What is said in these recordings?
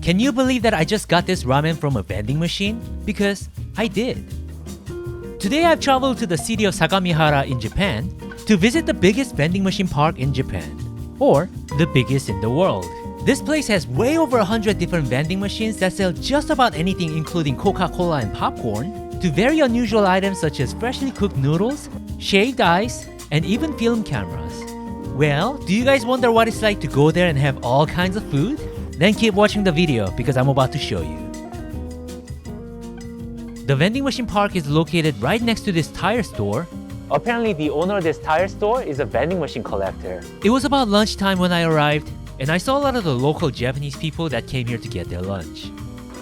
Can you believe that I just got this ramen from a vending machine? Because I did. Today I've traveled to the city of Sagamihara in Japan to visit the biggest vending machine park in Japan, or the biggest in the world. This place has way over 100 different vending machines that sell just about anything, including Coca Cola and popcorn, to very unusual items such as freshly cooked noodles, shaved ice, and even film cameras. Well, do you guys wonder what it's like to go there and have all kinds of food? Then keep watching the video because I'm about to show you. The vending machine park is located right next to this tire store. Apparently the owner of this tire store is a vending machine collector. It was about lunchtime when I arrived, and I saw a lot of the local Japanese people that came here to get their lunch.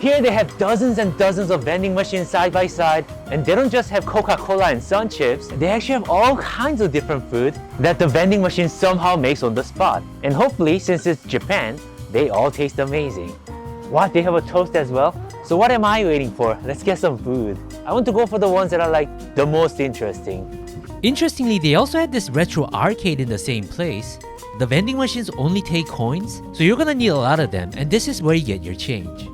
Here they have dozens and dozens of vending machines side by side, and they don't just have Coca Cola and Sun Chips, they actually have all kinds of different food that the vending machine somehow makes on the spot. And hopefully, since it's Japan, they all taste amazing. What? They have a toast as well? So what am I waiting for? Let's get some food. I want to go for the ones that are like the most interesting. Interestingly, they also had this retro arcade in the same place. The vending machines only take coins, so you're gonna need a lot of them, and this is where you get your change.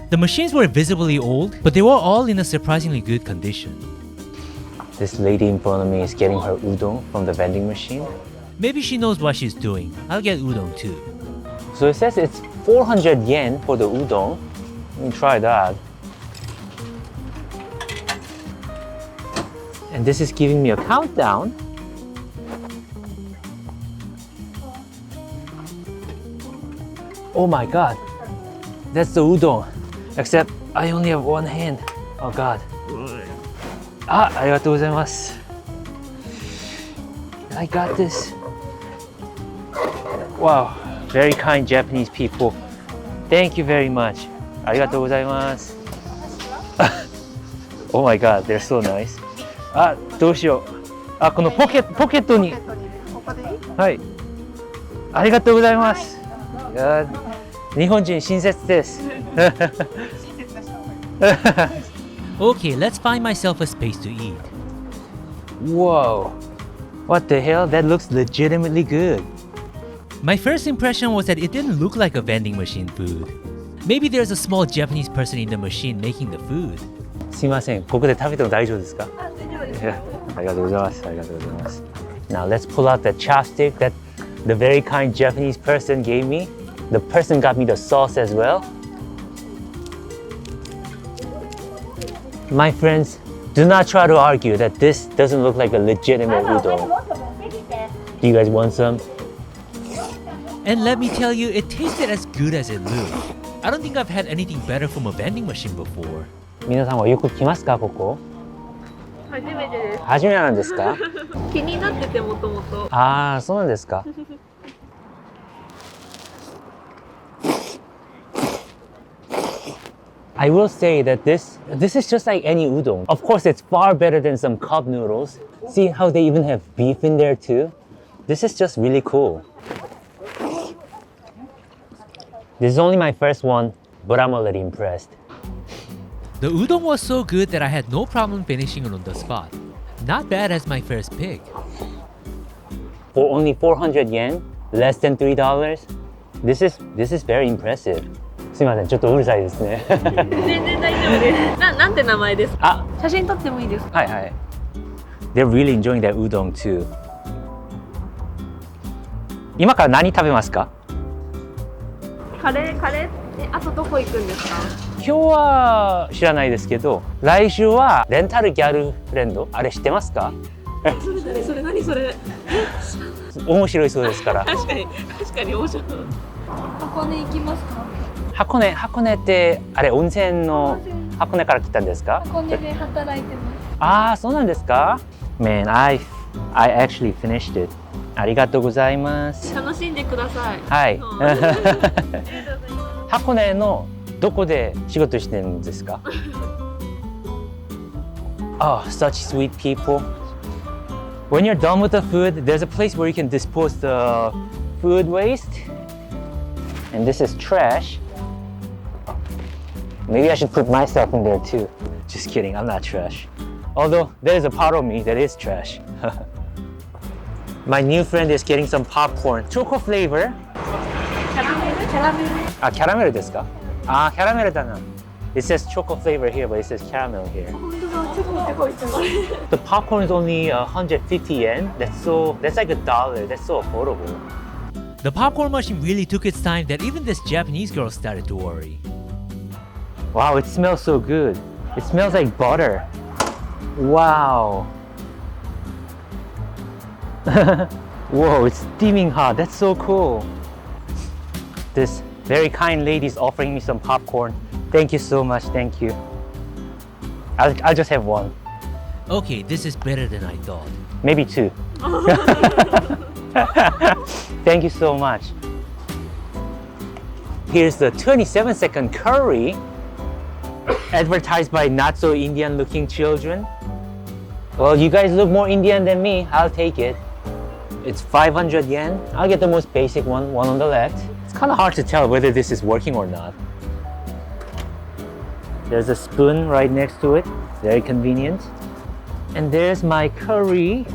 The machines were visibly old, but they were all in a surprisingly good condition. This lady in front of me is getting her udon from the vending machine. Maybe she knows what she's doing. I'll get udon too. So it says it's 400 yen for the udon. Let me try that. And this is giving me a countdown. Oh my god, that's the udon. Except I only have one hand. Oh god. Ah, arigatou gozaimasu. I got this. Wow, very kind Japanese people. Thank you very much. Arigatou gozaimasu. Oh my god, they're so nice. Ah, どうしよう。あ、このポケットに。はい。ありがとうございます。いや、日本人親切です。Okay, let's find myself a space to eat. Whoa. What the hell? That looks legitimately good. My first impression was that it didn't look like a vending machine food. Maybe there's a small Japanese person in the machine making the food. すいません、ここで食べても大丈夫ですか？ありがとうございます。ありがとうございます。Now let's pull out the chopstick that the very kind Japanese person gave me. The person got me the sauce as well. My friends, do not try to argue that this doesn't look like a legitimate udon. Do you guys want some? And let me tell you, it tasted as good as it looked. I don't think I've had anything better from a vending machine before. 皆さんはよく来ますか、ここ？初めてです。初めてなんですか？気になっててもともと。ああ、そうなんですか。I will say that this is just like any udon. Of course, it's far better than some cup noodles. See how they even have beef in there too? This is just really cool. This is only my first one, but I'm already impressed. The udon was so good that I had no problem finishing it on the spot. Not bad as my first pick. For only 400 yen, less than $3, this is very impressive. すみません、ちょっとうるさいですね。全然大丈夫です。なんて名前ですか？あ、写真撮ってもいいですか？はいはい。They're really enjoying that udon too. 今から何食べますか？カレーあとどこ行くんですか？今日は知らないですけど、来週はレンタルギャルフレンド、あれ知ってますか？それ何それ？面白いそうですから。確かに面白い。箱根行きますか？箱根ってあれ温泉の箱根から来たんですか？箱根で働いてます。ああ、そうなんですか？ Man, I actually finished it. ありがとうございます。楽しんでください。はい。箱根のどこで仕事してるんですか？ Oh, such sweet people. When you're done with the food, there's a place where you can dispose the food waste. And this is trash. Maybe I should put myself in there too. Just kidding, I'm not trash. Although there is a part of me that is trash. My new friend is getting some popcorn, choco flavor. キャラメル。Ah, caramel desu ka? Ah, caramel da na. It says choco flavor here, but it says caramel here. 本当だ、チョコって書いてある。 The popcorn is only 150 yen. That's like $1. That's so affordable. The popcorn machine really took its time that even this Japanese girl started to worry. Wow, it smells so good. It smells like butter. Wow. Whoa, it's steaming hot. That's so cool. This very kind lady is offering me some popcorn. Thank you so much. Thank you. I'll just have one. Okay, this is better than I thought. Maybe two. Thank you so much. Here's the 27-second curry advertised by not so Indian looking children. Well, you guys look more Indian than me. I'll take it. It's 500 yen. I'll get the most basic one on the left. It's kind of hard to tell whether this is working or not. There's a spoon right next to it. Very convenient. And there's my curry.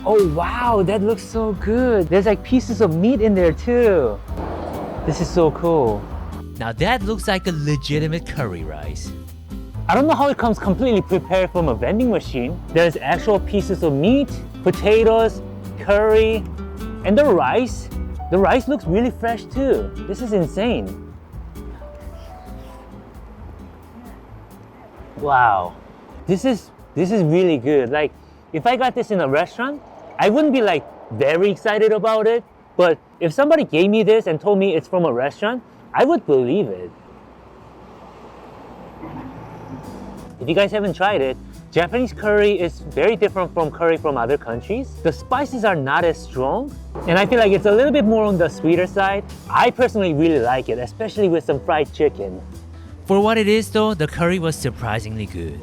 Oh wow, that looks so good. There's like pieces of meat in there too. This is so cool. Now that looks like a legitimate curry rice. I don't know how it comes completely prepared from a vending machine. There's actual pieces of meat, potatoes, curry, and the rice. The rice looks really fresh too. This is insane. Wow. This is really good. Like, if I got this in a restaurant, I wouldn't be like very excited about it. But if somebody gave me this and told me it's from a restaurant, I would believe it. If you guys haven't tried it, Japanese curry is very different from curry from other countries. The spices are not as strong, and I feel like it's a little bit more on the sweeter side. I personally really like it, especially with some fried chicken. For what it is though, the curry was surprisingly good.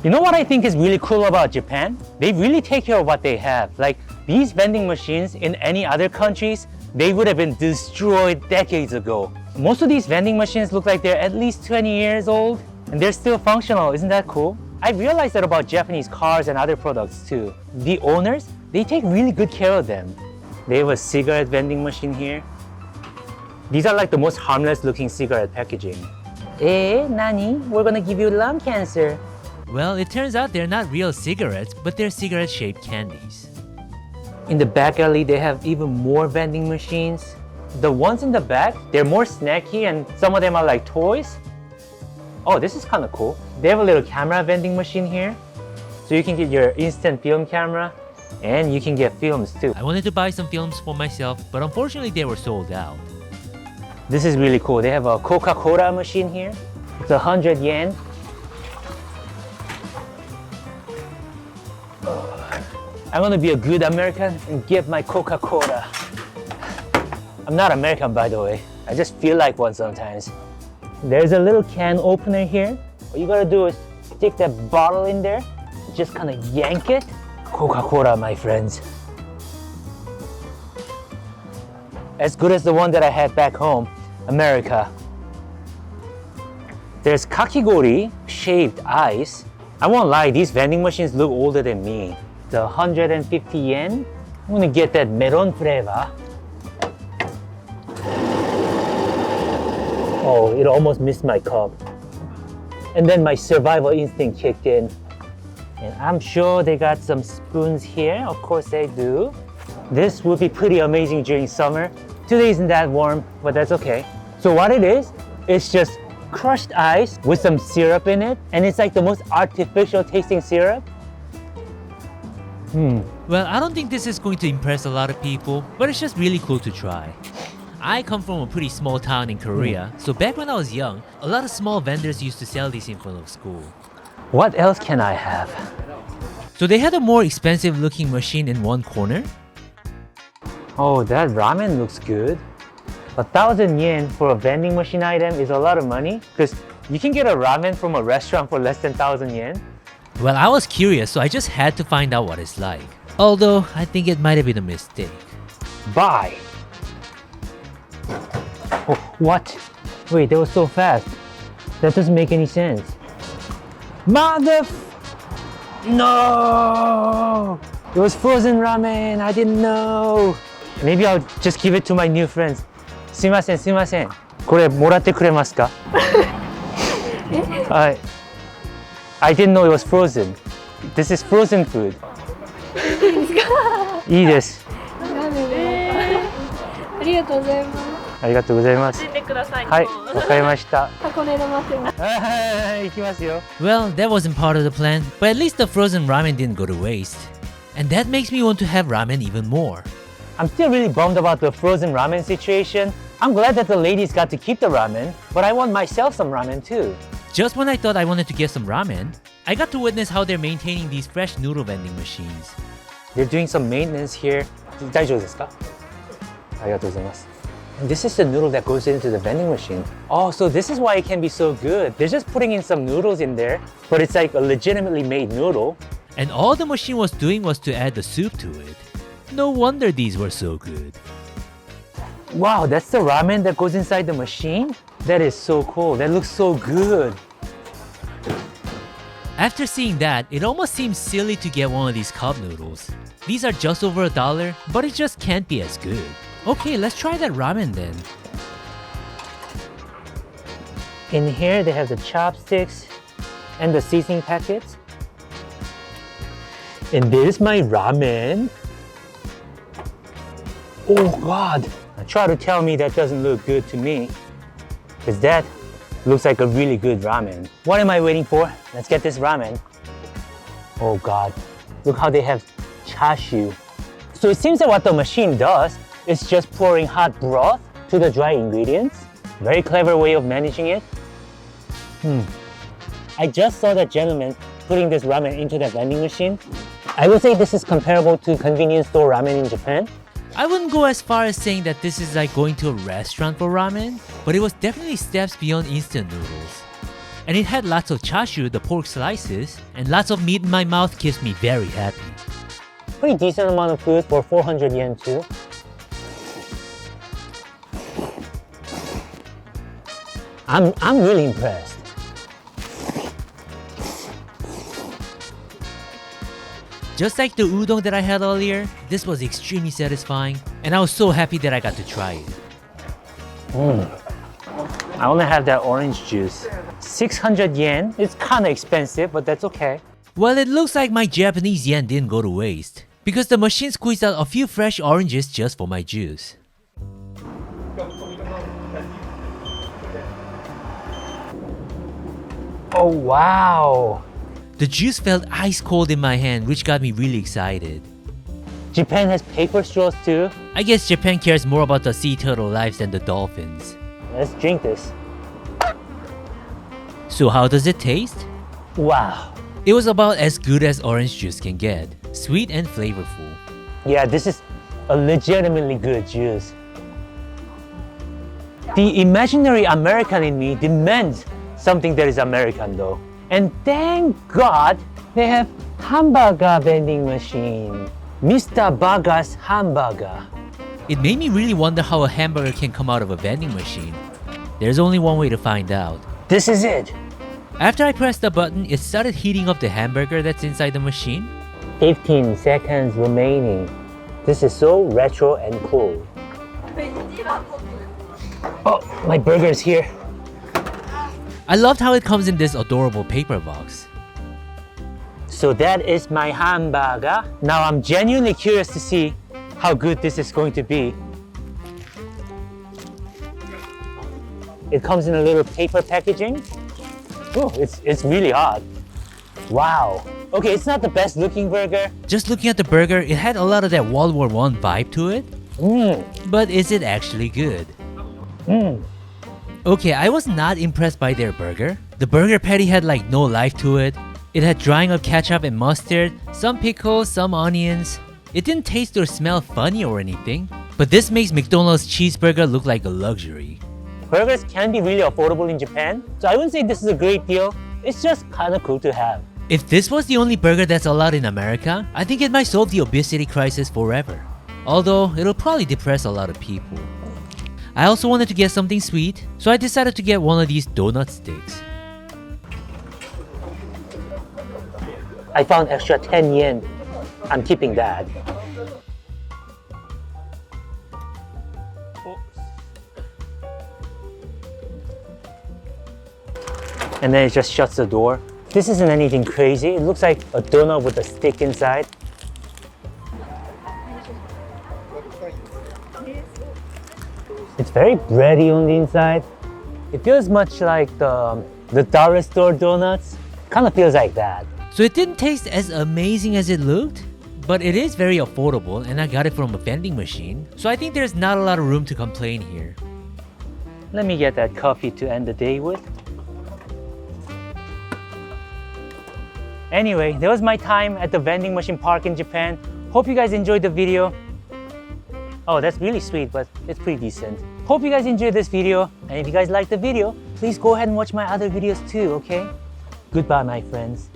You know what I think is really cool about Japan? They really take care of what they have. Like, these vending machines in any other countries, they would have been destroyed decades ago. Most of these vending machines look like they're at least 20 years old, and they're still functional. Isn't that cool? I realized that about Japanese cars and other products too. The owners, they take really good care of them. They have a cigarette vending machine here. These are like the most harmless looking cigarette packaging. Nani? We're gonna give you lung cancer. Well, it turns out they're not real cigarettes, but they're cigarette-shaped candies. In the back alley, they have even more vending machines. The ones in the back, they're more snacky and some of them are like toys. Oh, this is kind of cool. They have a little camera vending machine here. So you can get your instant film camera and you can get films too. I wanted to buy some films for myself, but unfortunately they were sold out. This is really cool. They have a Coca Cola machine here. It's 100 yen. I'm gonna be a good American and get my Coca Cola. I'm not American, by the way. I just feel like one sometimes. There's a little can opener here. All you gotta do is stick that bottle in there, just kind of yank it. Coca Cola, my friends. As good as the one that I had back home, America. There's kakigori, shaved ice. I won't lie, these vending machines look older than me. The 150 yen. I'm gonna get that melon flavor. Oh, it almost missed my cup. And then my survival instinct kicked in. And I'm sure they got some spoons here. Of course they do. This would be pretty amazing during summer. Today isn't that warm, but that's okay. So what it is, it's just crushed ice with some syrup in it. And it's like the most artificial tasting syrup. Well, I don't think this is going to impress a lot of people, but it's just really cool to try. I come from a pretty small town in Korea, so back when I was young, a lot of small vendors used to sell these in front of school. What else can I have? So they had a more expensive looking machine in one corner. Oh, that ramen looks good. 1,000 yen for a vending machine item is a lot of money because you can get a ramen from a restaurant for less than 1,000 yen. Well, I was curious, so I just had to find out what it's like. Although, I think it might have been a mistake. Buy. Oh, what? Wait, that was so fast. That doesn't make any sense. No! It was frozen ramen. I didn't know. Maybe I'll just give it to my new friends. すいません、すいません。これもらってくれますか？I didn't know it was frozen. This is frozen food. いいです。ありがとうございます。ありがとうございます。教えてください。はい、わかりました。箱根の待ってます。行きますよ。Well, that wasn't part of the plan, but at least the frozen ramen didn't go to waste. And that makes me want to have ramen even more. I'm still really bummed about the frozen ramen situation. I'm glad that the ladies got to keep the ramen, but I want myself some ramen too. Just when I thought I wanted to get some ramen, I got to witness how they're maintaining these fresh noodle vending machines. They're doing some maintenance here. 大丈夫ですか？ありがとうございます。And this is the noodle that goes into the vending machine. Oh, so this is why it can be so good. They're just putting in some noodles in there, but it's like a legitimately made noodle. And all the machine was doing was to add the soup to it. No wonder these were so good. Wow, that's the ramen that goes inside the machine? That is so cool. That looks so good. After seeing that, it almost seems silly to get one of these cup noodles. These are just over $1, but it just can't be as good. Okay, let's try that ramen then. In here, they have the chopsticks and the seasoning packets. And there's my ramen. Oh God. Now try to tell me that doesn't look good to me. Because that looks like a really good ramen. What am I waiting for? Let's get this ramen. Oh God. Look how they have chashu. So it seems that what the machine does is just pouring hot broth to the dry ingredients. Very clever way of managing it. I just saw that gentleman putting this ramen into the vending machine. I would say this is comparable to convenience store ramen in Japan. I wouldn't go as far as saying that this is like going to a restaurant for ramen, but it was definitely steps beyond instant noodles. And it had lots of chashu, the pork slices, and lots of meat in my mouth keeps me very happy. Pretty decent amount of food for 400 yen too. I'm really impressed. Just like the udon that I had earlier, this was extremely satisfying, and I was so happy that I got to try it. I only have that orange juice. 600 yen. It's kind of expensive, but that's okay. Well, it looks like my Japanese yen didn't go to waste, because the machine squeezed out a few fresh oranges just for my juice. Oh wow! The juice felt ice cold in my hand, which got me really excited. Japan has paper straws too. I guess Japan cares more about the sea turtle lives than the dolphins. Let's drink this. So how does it taste? Wow. It was about as good as orange juice can get. Sweet and flavorful. Yeah, this is a legitimately good juice. The imaginary American in me demands something that is American though. And thank God they have hamburger vending machine. Mr. Burger's hamburger. It made me really wonder how a hamburger can come out of a vending machine. There's only one way to find out. This is it. After I pressed the button, it started heating up the hamburger that's inside the machine. 15 seconds remaining. This is so retro and cool. Oh, my burger is here. I loved how it comes in this adorable paper box. So that is my hamburger. Now I'm genuinely curious to see how good this is going to be. It comes in a little paper packaging. Oh, it's really hot. Wow. Okay, it's not the best looking burger. Just looking at the burger, it had a lot of that World War I vibe to it. But is it actually good? Okay, I was not impressed by their burger. The burger patty had like no life to it. It had drying of ketchup and mustard, some pickles, some onions. It didn't taste or smell funny or anything. But this makes McDonald's cheeseburger look like a luxury. Burgers can be really affordable in Japan, so I wouldn't say this is a great deal. It's just kind of cool to have. If this was the only burger that's allowed in America, I think it might solve the obesity crisis forever. Although, it'll probably depress a lot of people. I also wanted to get something sweet, so I decided to get one of these donut sticks. I found extra 10 yen I'm keeping that. And then it just shuts the door. This isn't anything crazy. It looks like a donut with a stick inside. It's very bready on the inside. It feels much like the dollar store donuts. Kind of feels like that. So it didn't taste as amazing as it looked, but it is very affordable and I got it from a vending machine. So I think there's not a lot of room to complain here. Let me get that coffee to end the day with. Anyway, that was my time at the vending machine park in Japan. Hope you guys enjoyed the video. Oh, that's really sweet, but it's pretty decent. Hope you guys enjoyed this video. And if you guys liked the video, please go ahead and watch my other videos too, okay? Goodbye, my friends.